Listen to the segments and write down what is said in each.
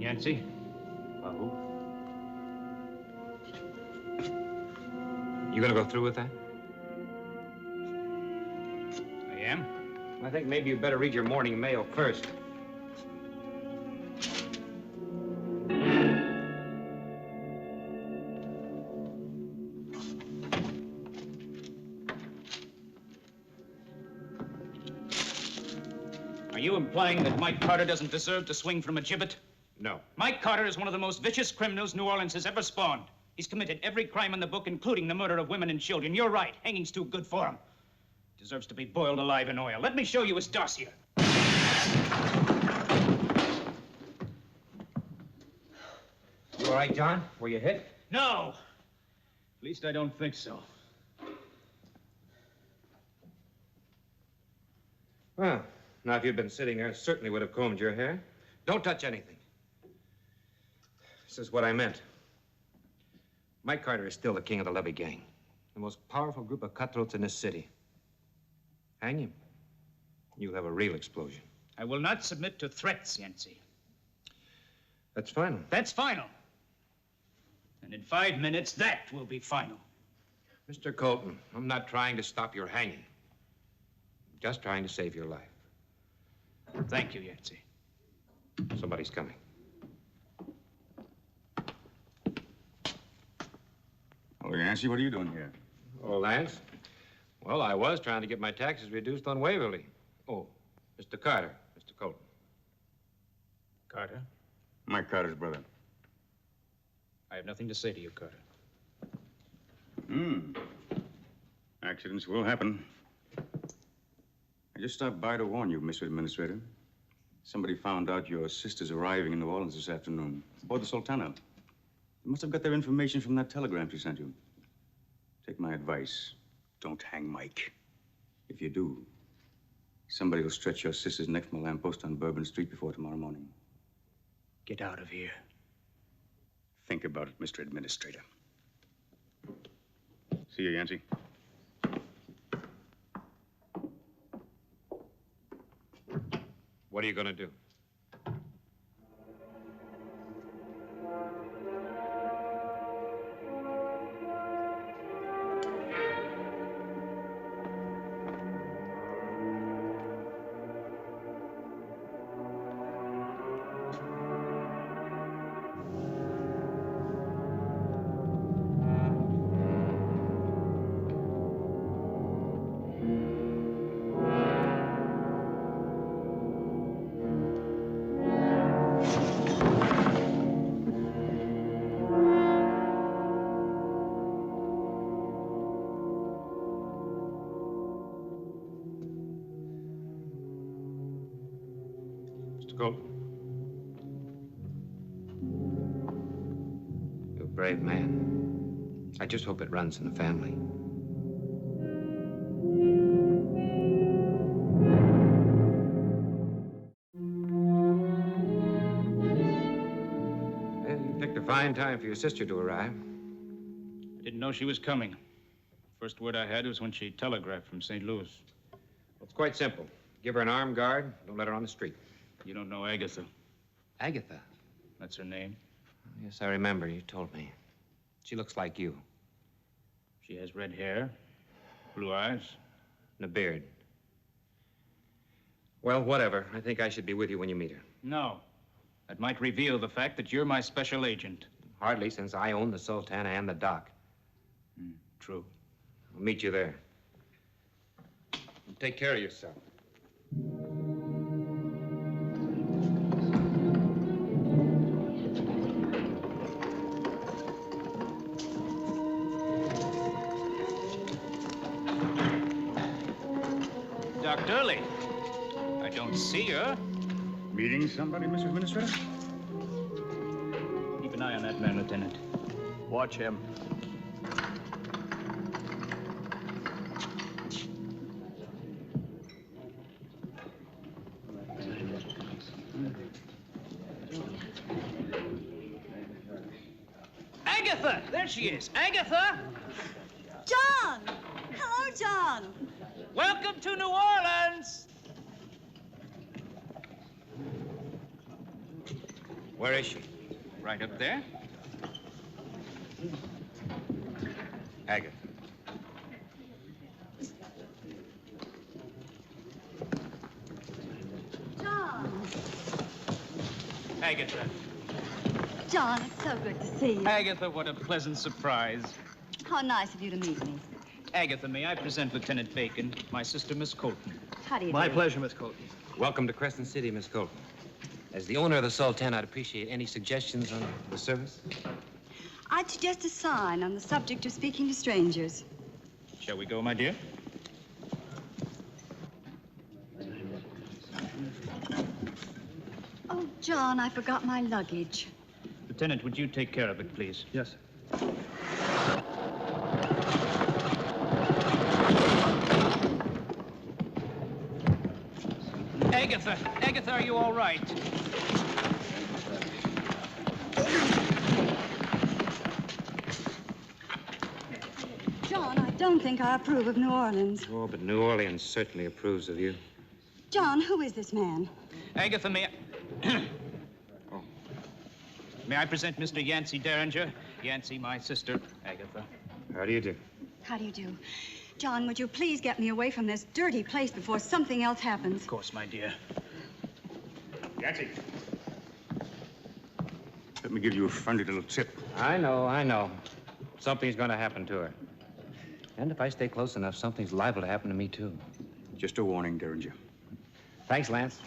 Yancy? Pahoo? You gonna go through with that? I am? I think maybe you better read your morning mail first. Are you implying that Mike Carter doesn't deserve to swing from a gibbet? No. Mike Carter is one of the most vicious criminals New Orleans has ever spawned. He's committed every crime in the book, including the murder of women and children. You're right. Hanging's too good for him. Deserves to be boiled alive in oil. Let me show you his dossier. You all right, John? Were you hit? No. At least I don't think so. Well, now if you'd been sitting there, I certainly would have combed your hair. Don't touch anything. This is what I meant. Mike Carter is still the king of the Levy Gang, the most powerful group of cutthroats in this city. Hang him. You'll have a real explosion. I will not submit to threats, Yancy. That's final. That's final. And in 5 minutes, that will be final. Mr. Colton, I'm not trying to stop your hanging. I'm just trying to save your life. Thank you, Yancy. Somebody's coming. Oh, Yancy, what are you doing here? Oh, Lance? Well, I was trying to get my taxes reduced on Waverly. Oh, Mr. Carter, Mr. Colton. Carter? Mike Carter's brother. I have nothing to say to you, Carter. Accidents will happen. I just stopped by to warn you, Mr. Administrator. Somebody found out your sister's arriving in New Orleans this afternoon, aboard the Sultana. They must have got their information from that telegram she sent you. Take my advice. Don't hang Mike. If you do, somebody will stretch your sister's neck from a lamppost on Bourbon Street before tomorrow morning. Get out of here. Think about it, Mr. Administrator. See you, Yancy. What are you going to do? Colton. You're a brave man. I just hope it runs in the family. Well, you picked a fine time for your sister to arrive. I didn't know she was coming. First word I had was when she telegraphed from St. Louis. Well, it's quite simple. Give her an armed guard. Don't let her on the street. You don't know Agatha. Agatha? That's her name. Yes, I remember. You told me. She looks like you. She has red hair, blue eyes. And a beard. Well, whatever. I think I should be with you when you meet her. No. That might reveal the fact that you're my special agent. Hardly, since I own the Sultana and the dock. True. I'll meet you there. Take care of yourself. Dr. Early. I don't see her. Meeting somebody, Mr. Administrator? He eye on that man, Lieutenant. Watch him. Agatha! There she is. Agatha! John! Hello, John. Welcome to New Orleans! Where is she? Right up there. Agatha. John. Agatha. John, it's so good to see you. Agatha, what a pleasant surprise. How nice of you to meet me. Agatha, may I present Lieutenant Bacon, my sister, Miss Colton. How do you My do? pleasure, Miss Colton. Welcome to Crescent City, Miss Colton. As the owner of the Sultan, I'd appreciate any suggestions on the service. I'd suggest a sign on the subject of speaking to strangers. Shall we go, my dear? Oh, John, I forgot my luggage. Lieutenant, would you take care of it, please? Yes. Agatha! Agatha, are you all right? John, I don't think I approve of New Orleans. Oh, but New Orleans certainly approves of you. John, who is this man? Agatha, may I... May I present Mr. Yancy Derringer? Yancy, my sister, Agatha. How do you do? How do you do? John, would you please get me away from this dirty place before something else happens? Of course, my dear. Yancy. Let me give you a friendly little tip. I know. Something's going to happen to her. And if I stay close enough, something's liable to happen to me, too. Just a warning, Derringer. Thanks, Lance.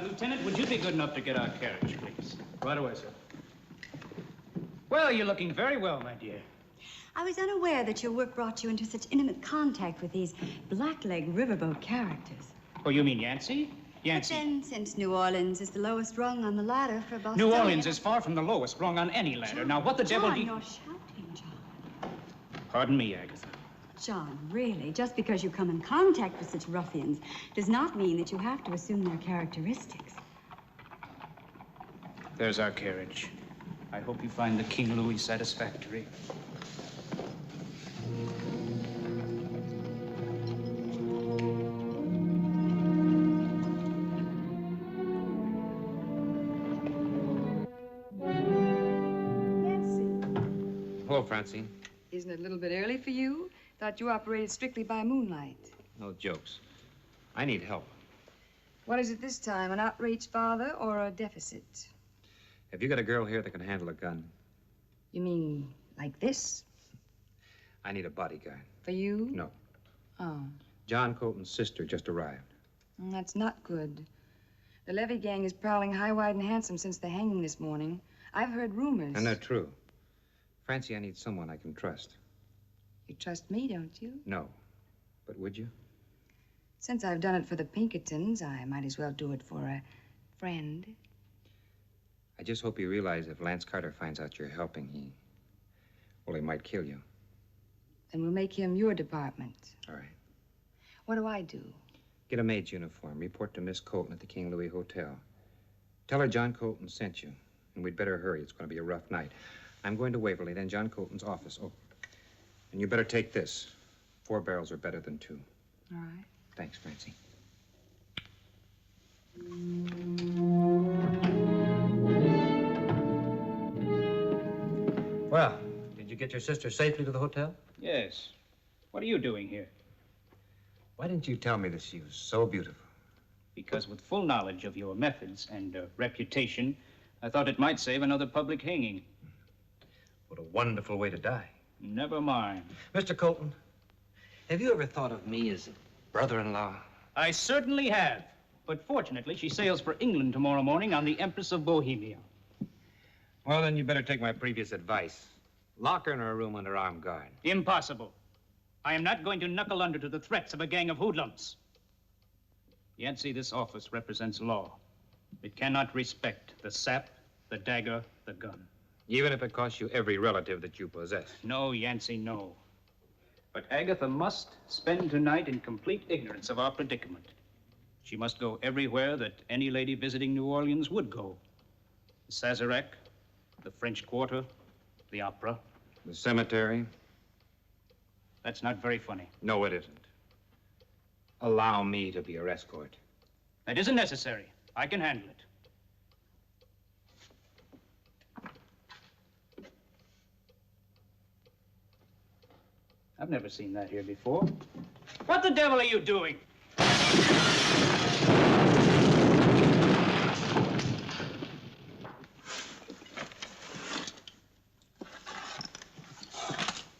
Lieutenant, would you be good enough to get our carriage, please? Right away, sir. Well, you're looking very well, my dear. I was unaware that your work brought you into such intimate contact with these blackleg riverboat characters. Oh, you mean Yancy? But Yancy. then, since New Orleans is the lowest rung on the ladder for Boston... New Orleans is far from the lowest rung on any ladder. Now, what the devil John, do you... you're shouting, John. Pardon me, Agatha. John, really, just because you come in contact with such ruffians does not mean that you have to assume their characteristics. There's our carriage. I hope you find the King Louis satisfactory. Hello, Francine. Isn't it a little bit early for you? Thought you operated strictly by moonlight. No jokes. I need help. What is it this time, an outraged father or a deficit? Have you got a girl here that can handle a gun? You mean like this? I need a bodyguard. For you? No. Oh, John Colton's sister just arrived. that's not good. The Levy gang is prowling high, wide, and handsome since the hanging this morning. I've heard rumors. And they're true. Francie, I need someone I can trust. You trust me, don't you? No. But would you? Since I've done it for the Pinkertons, I might as well do it for a friend. I just hope you realize if Lance Carter finds out you're helping, he might kill you. Then we'll make him your department. All right. What do I do? Get a maid's uniform. Report to Miss Colton at the King Louis Hotel. Tell her John Colton sent you, and we'd better hurry. It's going to be a rough night. I'm going to Waverly, then John Colton's office. Oh, and you better take this. 4 barrels are better than 2. All right. Thanks, Francine. Well, did you get your sister safely to the hotel? Yes. What are you doing here? Why didn't you tell me that she was so beautiful? Because with full knowledge of your methods and reputation, I thought it might save another public hanging. What a wonderful way to die. Never mind. Mr. Colton, have you ever thought of me as a brother-in-law? I certainly have. But fortunately, she sails for England tomorrow morning on the Empress of Bohemia. Well, then you better take my previous advice. Lock her in her room under armed guard. Impossible. I am not going to knuckle under to the threats of a gang of hoodlums. Yancy, this office represents law. It cannot respect the sap, the dagger, the gun. Even if it costs you every relative that you possess. No, Yancy, no. But Agatha must spend tonight in complete ignorance of our predicament. She must go everywhere that any lady visiting New Orleans would go. The Sazerac, the French Quarter, the opera. The cemetery? That's not very funny. No, it isn't. Allow me to be your escort. That isn't necessary. I can handle it. I've never seen that here before. What the devil are you doing?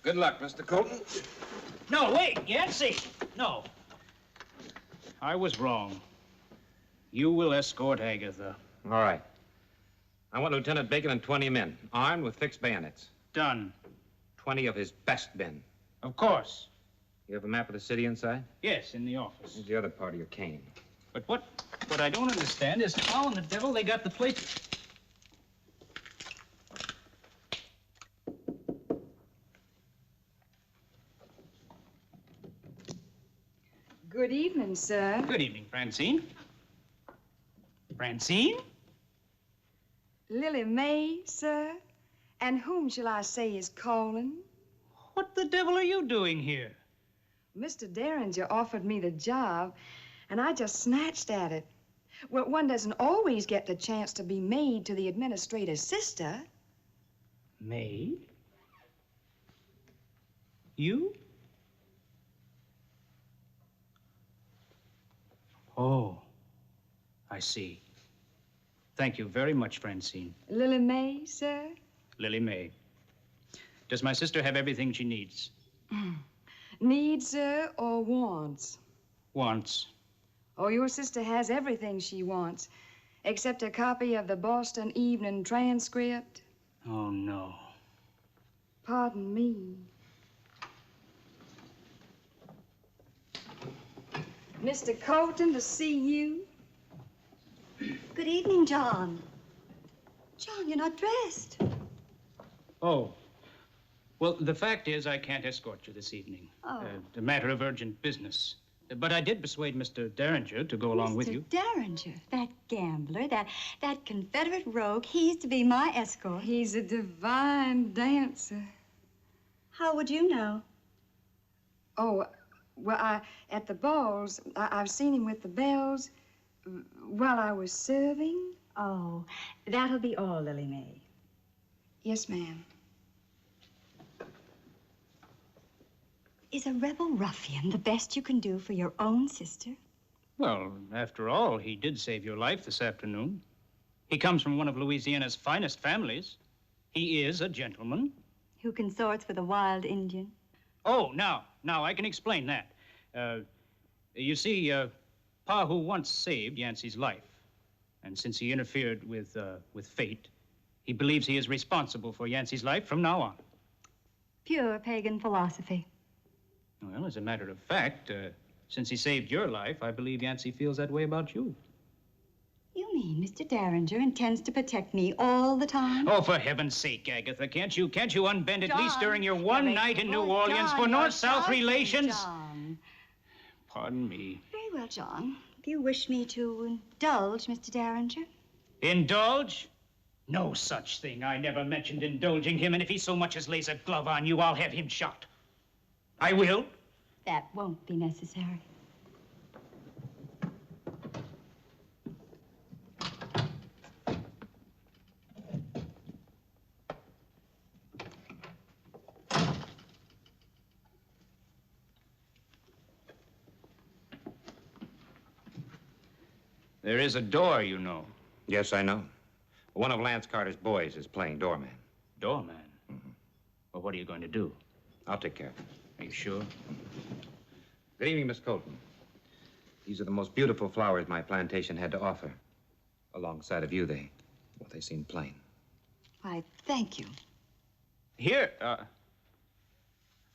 Good luck, Mr. Colton. No, wait, Yancy. No. I was wrong. You will escort Agatha. All right. I want Lieutenant Bacon and 20 men, armed with fixed bayonets. Done. 20 of his best men. Of course. You have a map of the city inside? Yes, in the office. Here's the other part of your cane. But what I don't understand is how in the devil they got the place. Good evening, sir. Good evening, Francine. Francine? Lily May, sir. And whom shall I say is calling? What the devil are you doing here? Mr. Derringer offered me the job, and I just snatched at it. Well, one doesn't always get the chance to be maid to the administrator's sister. Maid? You? Oh, I see. Thank you very much, Francine. Lily May, sir? Lily May. Does my sister have everything she needs? Needs, sir, or wants? Wants. Oh, your sister has everything she wants, except a copy of the Boston Evening Transcript. Oh, no. Pardon me. Mr. Colton, to see you. Good evening, John. John, you're not dressed. Oh. Well, the fact is I can't escort you this evening. Oh. A matter of urgent business. But I did persuade Mr. Derringer to go along with you. Mr. Derringer, that gambler, that Confederate rogue, he's to be my escort. He's a divine dancer. How would you know? Oh, well, at the balls, I've seen him with the Bells while I was serving. Oh, that'll be all, Lily May. Yes, ma'am. Is a rebel ruffian the best you can do for your own sister? Well, after all, he did save your life this afternoon. He comes from one of Louisiana's finest families. He is a gentleman. Who consorts with a wild Indian? Oh, now I can explain that. You see, Pahoo once saved Yancy's life. And since he interfered with fate, he believes he is responsible for Yancy's life from now on. Pure pagan philosophy. Well, as a matter of fact, since he saved your life, I believe Yancy feels that way about you. You mean Mr. Derringer intends to protect me all the time? Oh, for heaven's sake, Agatha, can't you unbend at least during your one night in New Orleans John, for you're North-South shouting, relations? John. Pardon me. Very well, John. If you wish me to indulge Mr. Derringer. Indulge? No such thing. I never mentioned indulging him, and if he so much as lays a glove on you, I'll have him shot. I will. That won't be necessary. There is a door, you know. Yes, I know. One of Lance Carter's boys is playing doorman. Doorman? Mm-hmm. Well, what are you going to do? I'll take care of it. Are you sure? Good evening, Miss Colton. These are the most beautiful flowers my plantation had to offer. Alongside of you, they seem plain. Why, thank you. Here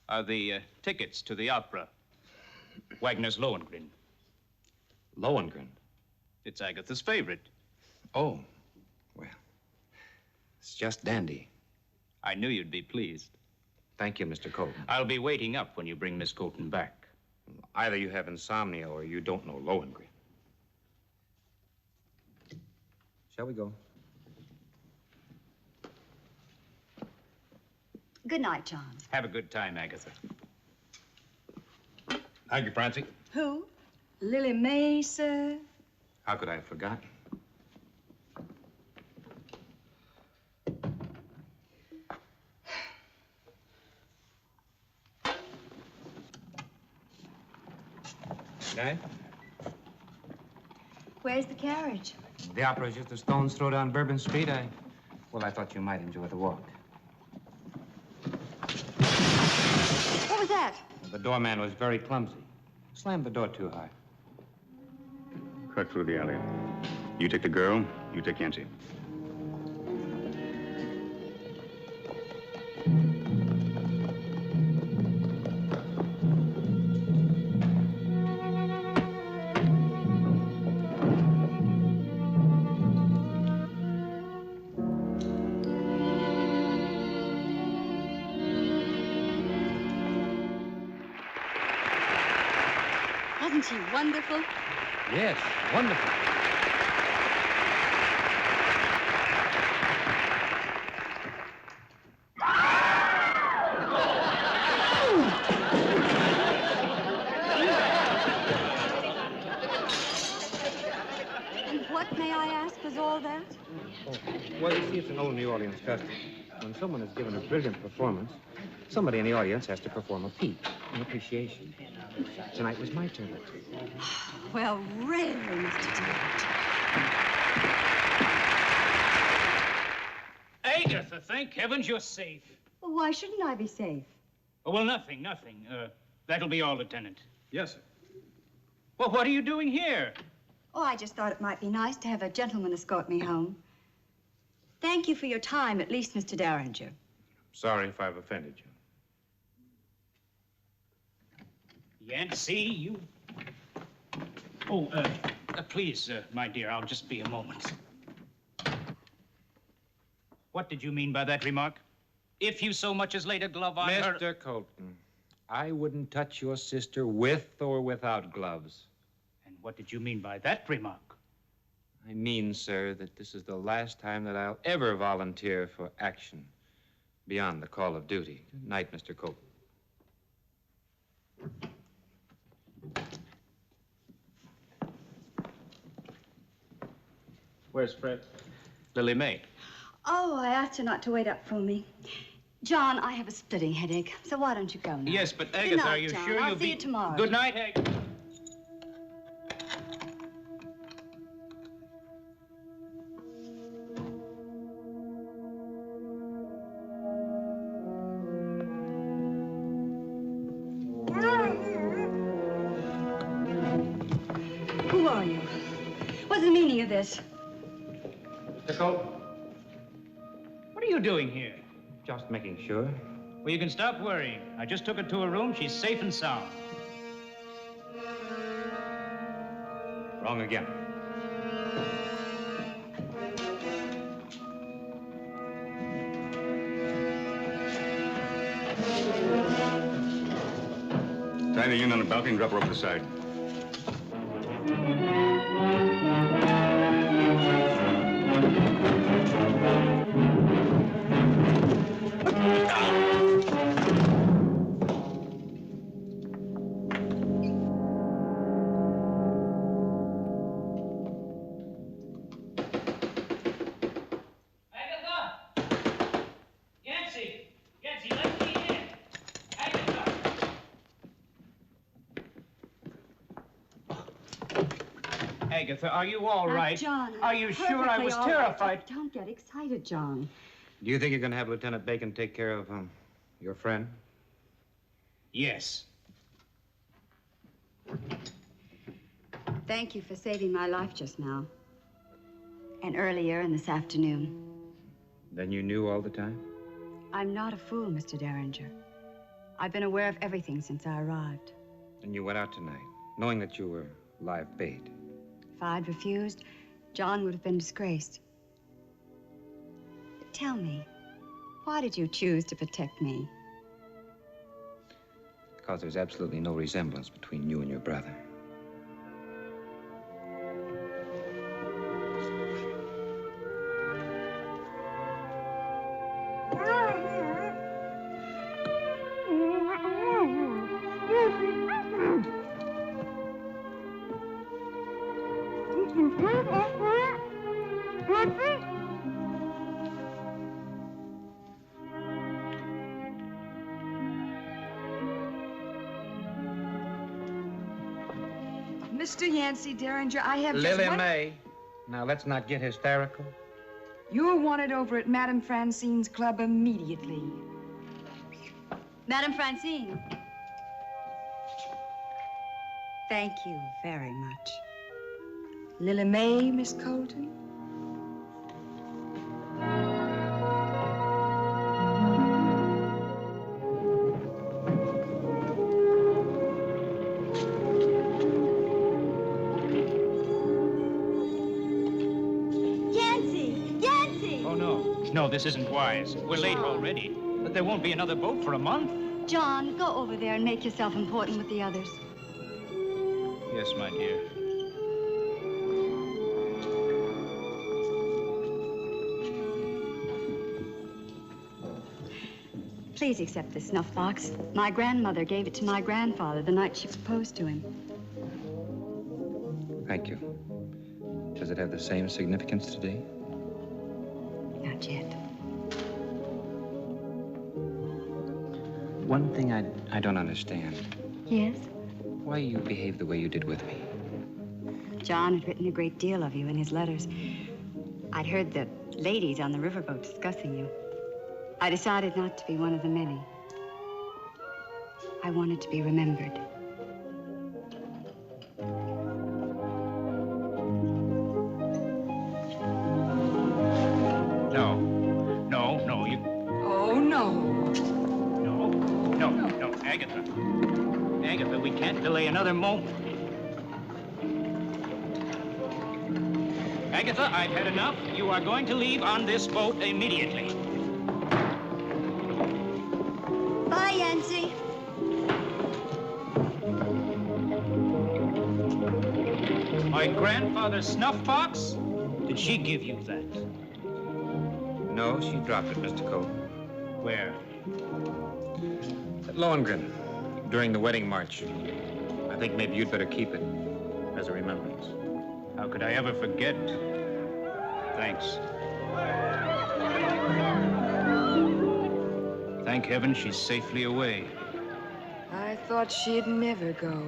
are the tickets to the opera. Wagner's Lohengrin. Lohengrin? It's Agatha's favorite. Oh, well, it's just dandy. I knew you'd be pleased. Thank you, Mr. Colton. I'll be waiting up when you bring Miss Colton back. Either you have insomnia or you don't know Lohengrin. Shall we go? Good night, John. Have a good time, Agatha. Thank you, Francine. Who? Lily May, sir? How could I have forgotten? Guy? Where's the carriage? The opera is just a stone's throw down Bourbon Street. I thought you might enjoy the walk. What was that? The doorman was very clumsy. Slammed the door too hard. Cut through the alley. You take the girl, you take Yancy. Wasn't she wonderful? Yes, wonderful. And what, may I ask, was all that? Oh, well, you see, it's an old New Orleans custom. When someone is given a brilliant performance, somebody in the audience has to perform a peep, an appreciation. Tonight was my turn. Well, really, Mr. Derringer. Agatha, thank heavens you're safe. Well, why shouldn't I be safe? Oh, well, nothing. That'll be all, Lieutenant. Yes, sir. Well, what are you doing here? Oh, I just thought it might be nice to have a gentleman escort me home. Thank you for your time, at least, Mr. Derringer. Sorry if I've offended you. Yancy, you... Oh, please, my dear, I'll just be a moment. What did you mean by that remark? If you so much as laid a glove on her... Mr. Colton, I wouldn't touch your sister with or without gloves. And what did you mean by that remark? I mean, sir, that this is the last time that I'll ever volunteer for action beyond the call of duty. Good night, Mr. Colton. Where's Fred? Lily May. Oh, I asked her not to wait up for me. John, I have a splitting headache, so why don't you go now? Yes, but Good Agatha, night, are you John. sure I'll you'll see be... you tomorrow. Good night, Agatha. Who are you? What's the meaning of this? Mr. Colton? What are you doing here? Just making sure. Well, you can stop worrying. I just took her to her room. She's safe and sound. Wrong again. Tie the unit on the balcony and drop her over the side. Agatha! Yancy! Yancy, let me in! Agatha! Agatha, are you all right? John, Are you sure? I was perfectly all right. terrified. Don't get excited, John. Do you think you're going to have Lieutenant Bacon take care of, your friend? Yes. Thank you for saving my life just now. And earlier and this afternoon. Then you knew all the time? I'm not a fool, Mr. Derringer. I've been aware of everything since I arrived. And you went out tonight, knowing that you were live bait. If I'd refused, John would have been disgraced. Tell me, why did you choose to protect me? Because there's absolutely no resemblance between you and your brother. Mr. Yancy Derringer, I have Lily just one... May. Now, let's not get hysterical. You're wanted over at Madame Francine's club immediately. Madame Francine. Thank you very much. Lily May, Miss Colton? No, this isn't wise. We're late already. But there won't be another boat for a month. John, go over there and make yourself important with the others. Yes, my dear. Please accept this snuff box. My grandmother gave it to my grandfather the night she proposed to him. Thank you. Does it have the same significance today? Not yet. One thing I don't understand. Yes? Why you behave the way you did with me. John had written a great deal of you in his letters. I'd heard the ladies on the riverboat discussing you. I decided not to be one of the many. I wanted to be remembered. No, you... Oh, no. No, Agatha. Agatha, we can't delay another moment. Agatha, I've had enough. You are going to leave on this boat immediately. Bye, Yancy. My grandfather's snuff box? Did she give you that? No, she dropped it, Mr. Colton. Where? At Lohengrin, during the wedding march. I think maybe you'd better keep it as a remembrance. How could I ever forget? Thanks. Thank heaven she's safely away. I thought she'd never go.